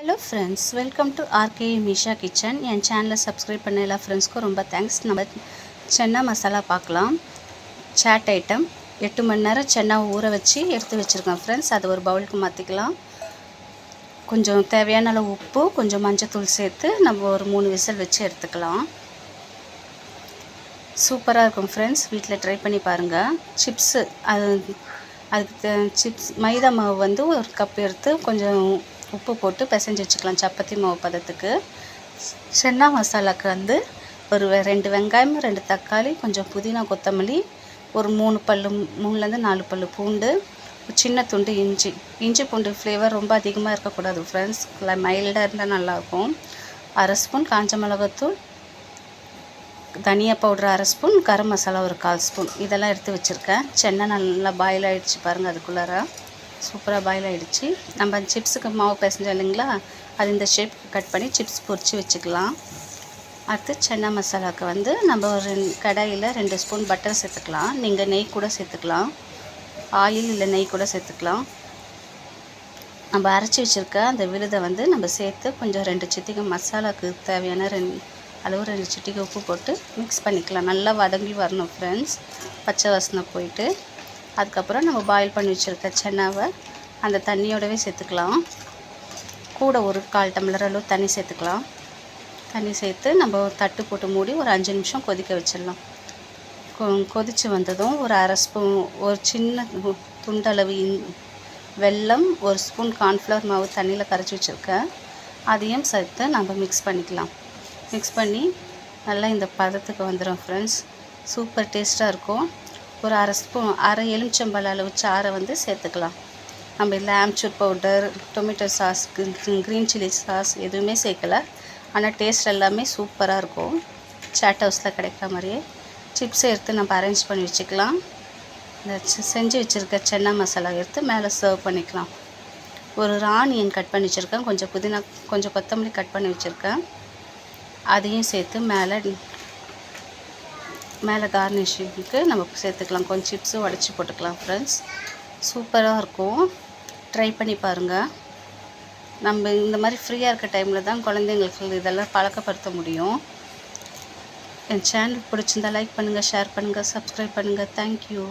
Hello friends, welcome to RK Meesha kitchen. என் சேனலை subscribe பண்ண எல்லா ஃப்ரெண்ட்ஸ்க்கும் ரொம்ப தேங்க்ஸ். நம்ம சென்னா மசாலா பார்க்கலாம். சாட் ஐட்டம் 8 மணி நேரம் சென்னாவை ஊற வச்சு எடுத்து வச்சுருக்கேன் ஃப்ரெண்ட்ஸ். அதை ஒரு பவுலுக்கு மாற்றிக்கலாம். கொஞ்சம் தேவையான அளவு உப்பு, கொஞ்சம் மஞ்சத்தூள் சேர்த்து நம்ம ஒரு 3 விசில் வச்சு எடுத்துக்கலாம். சூப்பராக இருக்கும் ஃப்ரெண்ட்ஸ், வீட்டில் ட்ரை பண்ணி பாருங்கள். சிப்ஸு அதுக்கு சிப்ஸ் மைதா மாவு வந்து ஒரு கப் எடுத்து கொஞ்சம் உப்பு போட்டு பிசைஞ்சு வச்சுக்கலாம் சப்பாத்தி மாவு பதத்துக்கு. சென்னா மசாலாவுக்கு வந்து ஒரு 2 வெங்காயம், 2 தக்காளி, கொஞ்சம் புதினா, கொத்தமல்லி, ஒரு 3லேருந்து 4 பல் பூண்டு, சின்ன துண்டு இஞ்சி பூண்டு ஃப்ளேவர் ரொம்ப அதிகமாக இருக்கக்கூடாது ஃப்ரெண்ட்ஸ், மைல்டாக இருந்தால் நல்லாயிருக்கும். 1/2 ஸ்பூன் காஞ்ச மிளகாத்தூள், தனியா பவுடர் 1/2 ஸ்பூன், கரம் மசாலா ஒரு 1/4 ஸ்பூன், இதெல்லாம் எடுத்து வச்சுருக்கேன். சென்னா நல்லா பாயில் ஆகிடுச்சு பாருங்கள். அதுக்குள்ளார சூப்பராக பாயில் ஆகிடுச்சு. நம்ம சிப்ஸுக்கு மாவு பிசைஞ்சோம் இல்லைங்களா, அது இந்த ஷேப் கட் பண்ணி சிப்ஸ் பொரித்து வச்சுக்கலாம். அடுத்து சென்னா மசாலாவுக்கு வந்து நம்ம ஒரு கடாயில் 2 ஸ்பூன் பட்டர் சேர்த்துக்கலாம். நீங்கள் நெய் கூட சேர்த்துக்கலாம், ஆயில் இல்லை நெய் கூட சேர்த்துக்கலாம். நம்ம அரைச்சி வச்சுருக்க அந்த விழுதை வந்து நம்ம சேர்த்து கொஞ்சம் 2 சிட்டிகை மசாலாவுக்கு தேவையான 2 சிட்டிகை உப்பு போட்டு மிக்ஸ் பண்ணிக்கலாம். நல்லா வதங்கி வரணும் ஃப்ரெண்ட்ஸ், பச்சை வாசனை போயிட்டு. அதுக்கப்புறம் நம்ம பாயில் பண்ணி வச்சுருக்க சென்னாவை அந்த தண்ணியோடவே சேர்த்துக்கலாம். கூட ஒரு 1/4 டம்ளர் அளவு தண்ணி சேர்த்துக்கலாம். தண்ணி சேர்த்து நம்ம தட்டு போட்டு மூடி ஒரு 5 நிமிஷம் கொதிக்க வச்சிடலாம். கொதித்து வந்ததும் ஒரு 1/2 ஸ்பூன், ஒரு சின்ன துண்டளவு வெல்லம், 1 ஸ்பூன் கார்ன்ஃப்ளவர் மாவு தண்ணியில் கரைச்சி வச்சுருக்கேன், அதையும் சேர்த்து நம்ம மிக்ஸ் பண்ணிக்கலாம். மிக்ஸ் பண்ணி நல்லா இந்த பதத்துக்கு வந்துடும் ஃப்ரெண்ட்ஸ். சூப்பர் டேஸ்ட்டாக இருக்கும். ஒரு 1/2 எலுமிச்சம்பழ அளவு சாறை வந்து சேர்த்துக்கலாம். நம்ம இதில் amchur powder, tomato sauce, green chilli sauce எதுவுமே சேர்க்கலை. ஆனால் டேஸ்ட் எல்லாமே சூப்பராக இருக்கும். சாட் ஹவுஸில் கிடைக்கிற மாதிரியே சிப்ஸை எடுத்து நம்ம அரேஞ்ச் பண்ணி வச்சுக்கலாம். இந்த செஞ்சு வச்சுருக்க சென்னா மசாலா எடுத்து மேலே சர்வ் பண்ணிக்கலாம். ஒரு ஆனியன் கட் பண்ணி வச்சுருக்கேன், கொஞ்சம் புதினா, கொஞ்சம் கொத்தமல்லி கட் பண்ணி வச்சுருக்கேன், அதையும் சேர்த்து மேலே கார்னிஷிங்க்கு நம்ம சேர்த்துக்கலாம். கொஞ்சம் சிப்ஸும் உடச்சி போட்டுக்கலாம் ஃப்ரெண்ட்ஸ். சூப்பராக இருக்கும், ட்ரை பண்ணி பாருங்கள். நம்ம இந்த மாதிரி ஃப்ரீயாக இருக்க டைமில் தான் குழந்தைங்களுக்கு இதெல்லாம் பழக்கப்படுத்த முடியும். என் சேனல் பிடிச்சிருந்தால் லைக் பண்ணுங்கள், ஷேர் பண்ணுங்கள், சப்ஸ்கிரைப் பண்ணுங்கள். தேங்க்யூ.